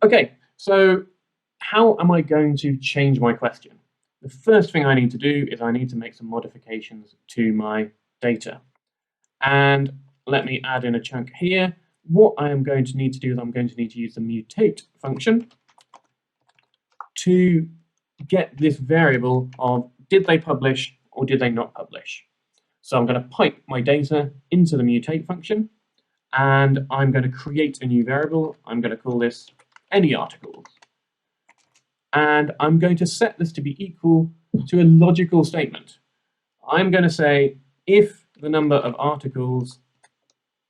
Okay, so how am I going to change my question? The first thing I need to do is I need to make some modifications to my data. And let me add in a chunk here. What I am going to need to do is I'm going to need to use the mutate function to get this variable of did they publish or did they not publish. So I'm going to pipe my data into the mutate function, and I'm going to create a new variable. I'm going to call this any articles. And I'm going to set this to be equal to a logical statement. I'm going to say if the number of articles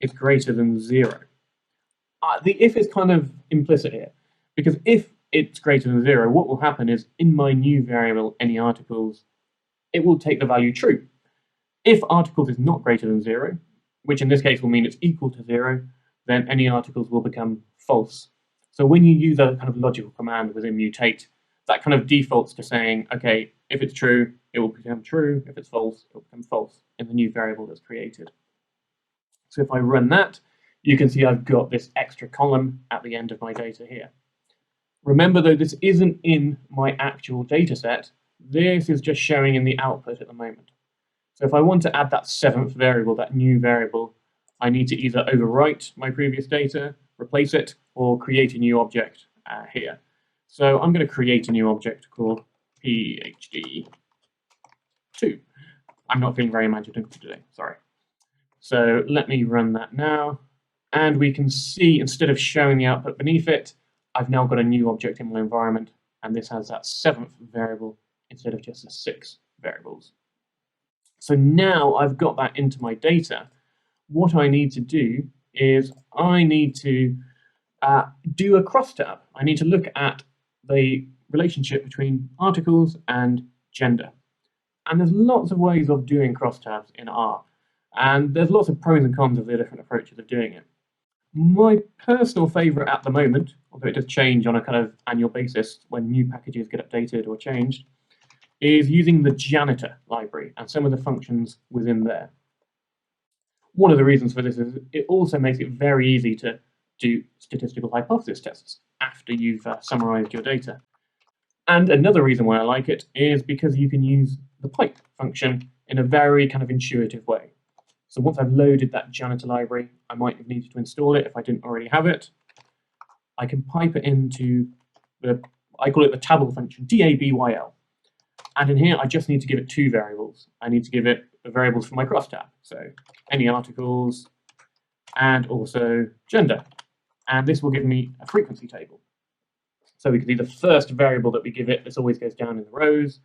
is greater than 0. The if is kind of implicit here, because if it's greater than 0, what will happen is in my new variable any articles, it will take the value true. If articles is not greater than 0, which in this case will mean it's equal to 0, then any articles will become false. So when you use a kind of logical command within mutate, that kind of defaults to saying, okay, if it's true, it will become true. If it's false, it will become false in the new variable that's created. So if I run that, you can see I've got this extra column at the end of my data here. Remember though, this isn't in my actual data set. This is just showing in the output at the moment. So if I want to add that 7th variable, that new variable, I need to either overwrite my previous data, replace it, or create a new object here. So I'm going to create a new object called PhD2. I'm not feeling very imaginative today, sorry. So let me run that now. And we can see, instead of showing the output beneath it, I've now got a new object in my environment, and this has that 7th variable instead of just the 6 variables. So now I've got that into my data. What I need to do is I need to do a crosstab. I need to look at the relationship between articles and gender. And there's lots of ways of doing crosstabs in R. And there's lots of pros and cons of the different approaches of doing it. My personal favorite at the moment, although it does change on a kind of annual basis when new packages get updated or changed, is using the janitor library and some of the functions within there. One of the reasons for this is it also makes it very easy to do statistical hypothesis tests after you've summarized your data. And another reason why I like it is because you can use the pipe function in a very kind of intuitive way. So once I've loaded that janitor library, I might have needed to install it if I didn't already have it. I can pipe it into I call it the table function, tabyl. And in here, I just need to give it 2 variables. I need to give it the variables for my crosstab. So any articles and also gender. And this will give me a frequency table. So we can see the first variable that we give it, this always goes down in the rows.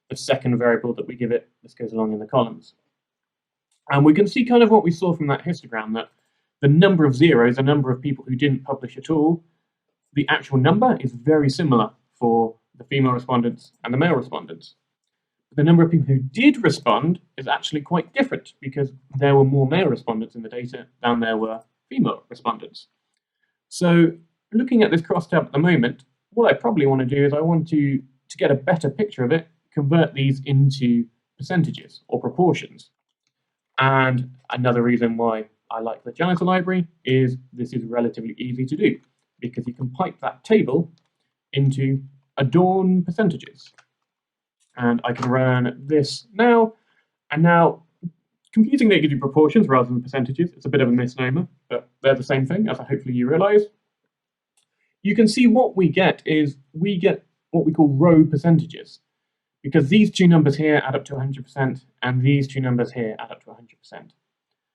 The second variable that we give it, this goes along in the columns. And we can see kind of what we saw from that histogram, that the number of zeros, the number of people who didn't publish at all, the actual number is very similar for the female respondents and the male respondents. The number of people who did respond is actually quite different because there were more male respondents in the data than there were female respondents. So looking at this crosstab at the moment, what I probably want to do is I want to get a better picture of it, convert these into percentages or proportions. And another reason why I like the janitor library is this is relatively easy to do because you can pipe that table into adorn percentages. And I can run this now, and now confusingly it gives you proportions rather than percentages. It's a bit of a misnomer, but they're the same thing, as hopefully you realize. You can see what we get is we get what we call row percentages, because these 2 numbers here add up to 100%, and these 2 numbers here add up to 100%.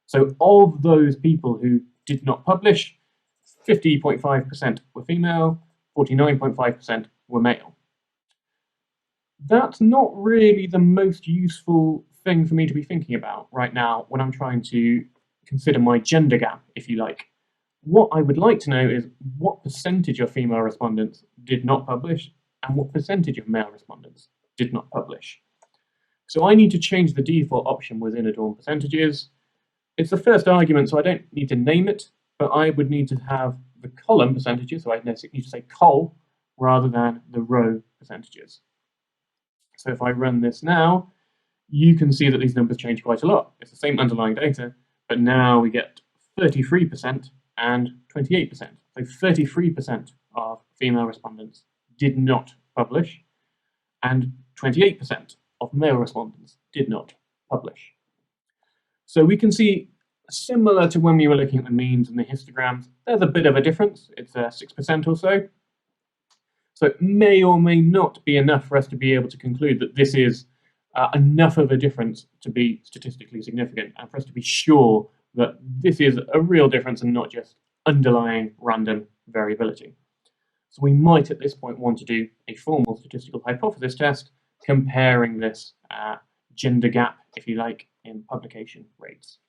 So of those people who did not publish, 50.5% were female, 49.5% were male. That's not really the most useful thing for me to be thinking about right now when I'm trying to consider my gender gap, if you like. What I would like to know is what percentage of female respondents did not publish and what percentage of male respondents did not publish. So I need to change the default option within adorn percentages. It's the first argument, so I don't need to name it, but I would need to have the column percentages, so I need to say col rather than the row percentages. So if I run this now, you can see that these numbers change quite a lot. It's the same underlying data, but now we get 33% and 28%. So 33% of female respondents did not publish, and 28% of male respondents did not publish. So we can see, similar to when we were looking at the means and the histograms, there's a bit of a difference. It's 6% or so. So it may or may not be enough for us to be able to conclude that this is enough of a difference to be statistically significant, and for us to be sure that this is a real difference and not just underlying random variability. So we might at this point want to do a formal statistical hypothesis test comparing this gender gap, if you like, in publication rates.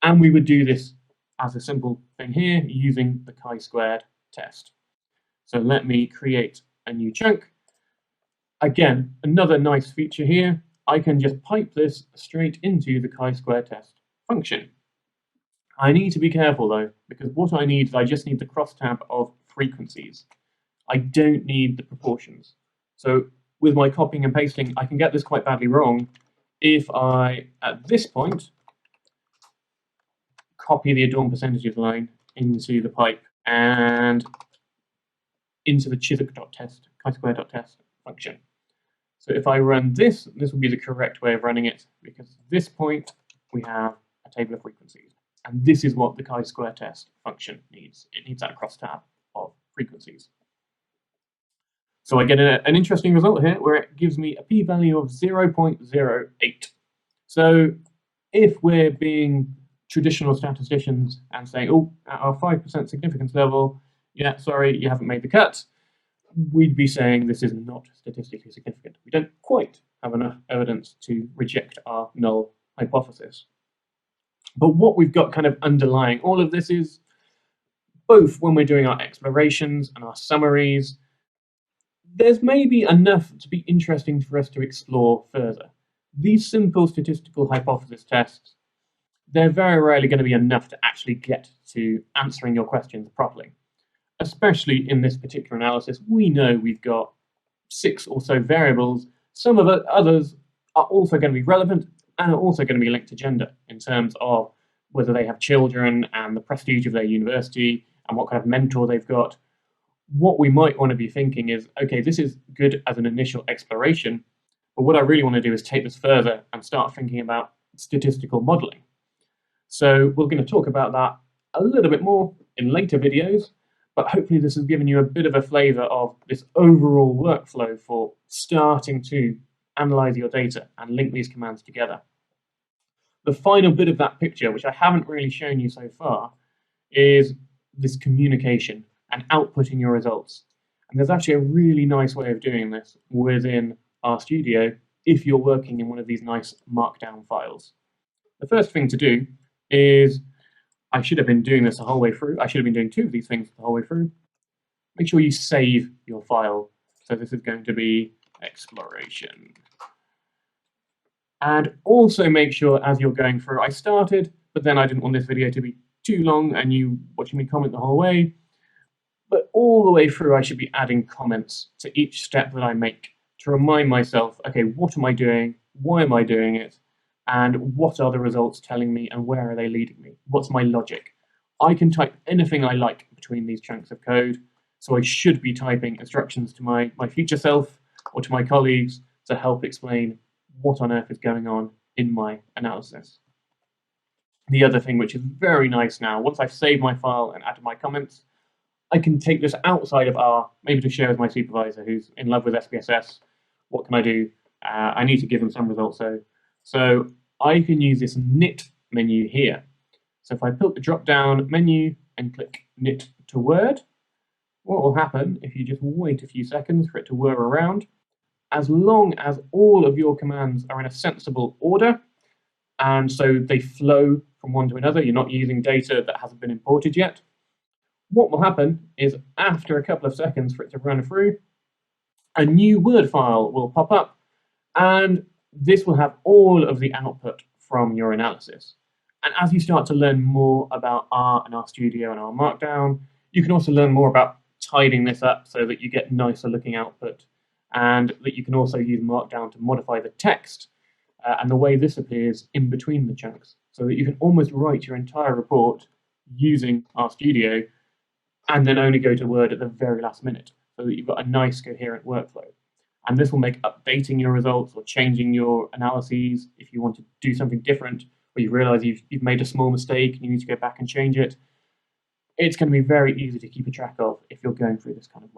And we would do this as a simple thing here using the chi-squared test. So let me create a new chunk. Again, another nice feature here, I can just pipe this straight into the chi-squared test function. I need to be careful though, because what I need is I just need the crosstab of frequencies. I don't need the proportions. So with my copying and pasting, I can get this quite badly wrong if I, at this point, copy the adorn percentages line into the pipe and into the Chisq.test, chi-squared.test function. So if I run this, this will be the correct way of running it, because at this point we have a table of frequencies. And this is what the chi-square test function needs. It needs that crosstab of frequencies. So I get an interesting result here where it gives me a p-value of 0.08. So if we're being traditional statisticians and saying, oh, at our 5% significance level, yeah, sorry, you haven't made the cut, we'd be saying this is not statistically significant. We don't quite have enough evidence to reject our null hypothesis. But what we've got kind of underlying all of this is, both when we're doing our explorations and our summaries, there's maybe enough to be interesting for us to explore further. These simple statistical hypothesis tests, they're very rarely going to be enough to actually get to answering your questions properly. Especially in this particular analysis, we know we've got 6 or so variables. Some of the others are also going to be relevant and are also going to be linked to gender in terms of whether they have children and the prestige of their university and what kind of mentor they've got. What we might want to be thinking is, okay, this is good as an initial exploration, but what I really want to do is take this further and start thinking about statistical modeling. So we're going to talk about that a little bit more in later videos, but hopefully this has given you a bit of a flavor of this overall workflow for starting to analyze your data and link these commands together. The final bit of that picture, which I haven't really shown you so far, is this communication and outputting your results. And there's actually a really nice way of doing this within RStudio if you're working in one of these nice markdown files. The first thing to do is, I should have been doing this the whole way through. I should have been doing 2 of these things the whole way through. Make sure you save your file. So this is going to be exploration. And also make sure as you're going through, I started, but then I didn't want this video to be too long and you watching me comment the whole way. But all the way through, I should be adding comments to each step that I make to remind myself, okay, what am I doing? Why am I doing it? And what are the results telling me and where are they leading me? What's my logic? I can type anything I like between these chunks of code, so I should be typing instructions to my future self or to my colleagues to help explain what on earth is going on in my analysis. The other thing which is very nice now, once I've saved my file and added my comments, I can take this outside of R, maybe to share with my supervisor who's in love with SPSS. What can I do? I need to give them some results. So I can use this knit menu here. So if I put the drop-down menu and click knit to Word, what will happen if you just wait a few seconds for it to whir around, as long as all of your commands are in a sensible order, and so they flow from one to another, you're not using data that hasn't been imported yet, what will happen is after a couple of seconds for it to run through, a new Word file will pop up, and this will have all of the output from your analysis. And as you start to learn more about R and RStudio and R Markdown, you can also learn more about tidying this up so that you get nicer looking output, and that you can also use Markdown to modify the text and the way this appears in between the chunks, so that you can almost write your entire report using RStudio and then only go to Word at the very last minute, so that you've got a nice coherent workflow. And this will make updating your results or changing your analyses, if you want to do something different, or you realize you've made a small mistake and you need to go back and change it, it's going to be very easy to keep a track of if you're going through this kind of